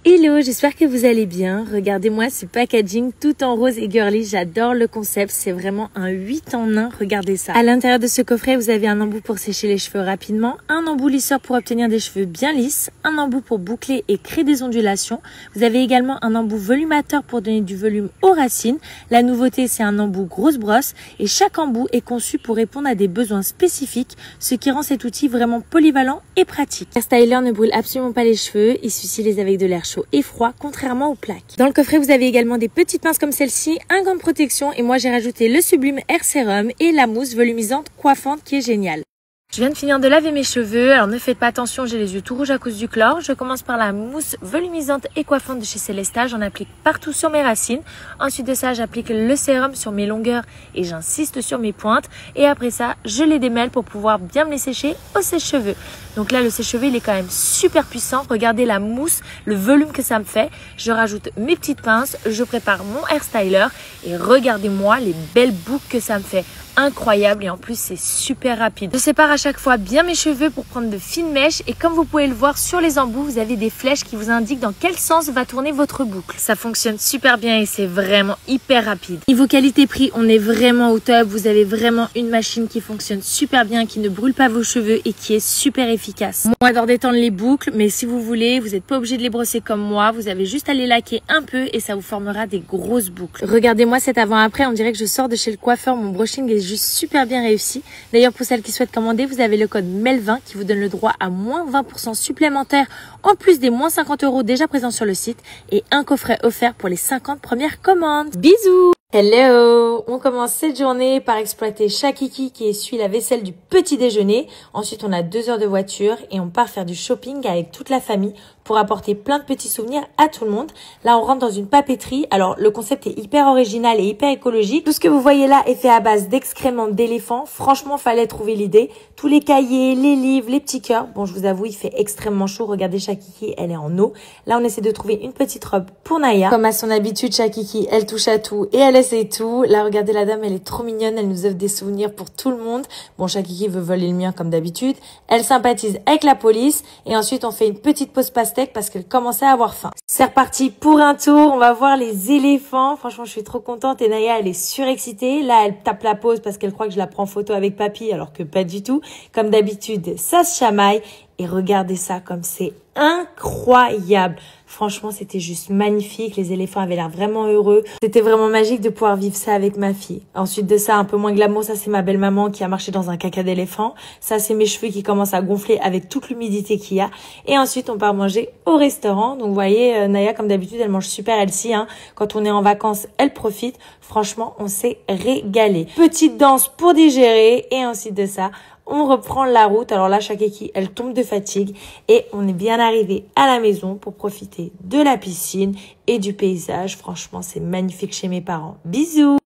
Hello, j'espère que vous allez bien. Regardez-moi ce packaging tout en rose et girly. J'adore le concept. C'est vraiment un 8 en 1. Regardez ça. À l'intérieur de ce coffret, vous avez un embout pour sécher les cheveux rapidement, un embout lisseur pour obtenir des cheveux bien lisses, un embout pour boucler et créer des ondulations. Vous avez également un embout volumateur pour donner du volume aux racines. La nouveauté, c'est un embout grosse brosse et chaque embout est conçu pour répondre à des besoins spécifiques, ce qui rend cet outil vraiment polyvalent et pratique. Le styler ne brûle absolument pas les cheveux. Il s'utilise avec de l'air chaud et froid, contrairement aux plaques. Dans le coffret, vous avez également des petites pinces comme celle-ci, un gant de protection et moi j'ai rajouté le Sublime Air Serum et la mousse volumisante coiffante qui est géniale. Je viens de finir de laver mes cheveux, alors ne faites pas attention, j'ai les yeux tout rouges à cause du chlore. Je commence par la mousse volumisante et coiffante de chez Célesta, j'en applique partout sur mes racines. Ensuite de ça, j'applique le sérum sur mes longueurs et j'insiste sur mes pointes. Et après ça, je les démêle pour pouvoir bien me les sécher au sèche-cheveux. Donc là, le sèche-cheveux, il est quand même super puissant. Regardez la mousse, le volume que ça me fait. Je rajoute mes petites pinces, je prépare mon hair styler et regardez-moi les belles boucles que ça me fait. Incroyable et en plus c'est super rapide. Je sépare à chaque fois bien mes cheveux pour prendre de fines mèches et comme vous pouvez le voir sur les embouts, vous avez des flèches qui vous indiquent dans quel sens va tourner votre boucle. Ça fonctionne super bien et c'est vraiment hyper rapide. Niveau qualité-prix, on est vraiment au top. Vous avez vraiment une machine qui fonctionne super bien, qui ne brûle pas vos cheveux et qui est super efficace. Moi j'adore détendre les boucles, mais si vous voulez, vous n'êtes pas obligé de les brosser comme moi. Vous avez juste à les laquer un peu et ça vous formera des grosses boucles. Regardez-moi cet avant-après, on dirait que je sors de chez le coiffeur. Mon brushing est juste super bien réussi. D'ailleurs, pour celles qui souhaitent commander, vous avez le code MEL20 qui vous donne le droit à moins 20% supplémentaire en plus des moins 50 € déjà présents sur le site et un coffret offert pour les 50 premières commandes. Bisous! Hello! On commence cette journée par exploiter Shakiki qui essuie la vaisselle du petit déjeuner. Ensuite, on a 2 heures de voiture et on part faire du shopping avec toute la famille pour apporter plein de petits souvenirs à tout le monde. Là, on rentre dans une papeterie. Alors, le concept est hyper original et hyper écologique. Tout ce que vous voyez là est fait à base d'excréments d'éléphants. Franchement, fallait trouver l'idée. Tous les cahiers, les livres, les petits cœurs. Bon, je vous avoue, il fait extrêmement chaud. Regardez Shakiki, elle est en eau. Là, on essaie de trouver une petite robe pour Naya. Comme à son habitude, Shakiki, elle touche à tout et elle essaie tout. Là, regardez la dame, elle est trop mignonne. Elle nous offre des souvenirs pour tout le monde. Bon, Shakiki veut voler le mien comme d'habitude. Elle sympathise avec la police. Et ensuite, on fait une petite pause pastèque parce qu'elle commençait à avoir faim. C'est reparti pour un tour. On va voir les éléphants. Franchement, je suis trop contente. Et Naya, elle est surexcitée. Là, elle tape la pause parce qu'elle croit que je la prends photo avec papy, alors que pas du tout. Comme d'habitude, ça se chamaille. Et regardez ça comme c'est incroyable. Franchement, c'était juste magnifique. Les éléphants avaient l'air vraiment heureux. C'était vraiment magique de pouvoir vivre ça avec ma fille. Ensuite de ça, un peu moins glamour, ça c'est ma belle-maman qui a marché dans un caca d'éléphant. Ça, c'est mes cheveux qui commencent à gonfler avec toute l'humidité qu'il y a. Et ensuite, on part manger au restaurant. Donc, vous voyez, Naya, comme d'habitude, elle mange super healthy, hein. Quand on est en vacances, elle profite. Franchement, on s'est régalé. Petite danse pour digérer. Et ensuite de ça, on reprend la route. Alors là, Shakiki, elle tombe de fatigue et on est bien arrivé à la maison pour profiter de la piscine et du paysage. Franchement, c'est magnifique chez mes parents. Bisous!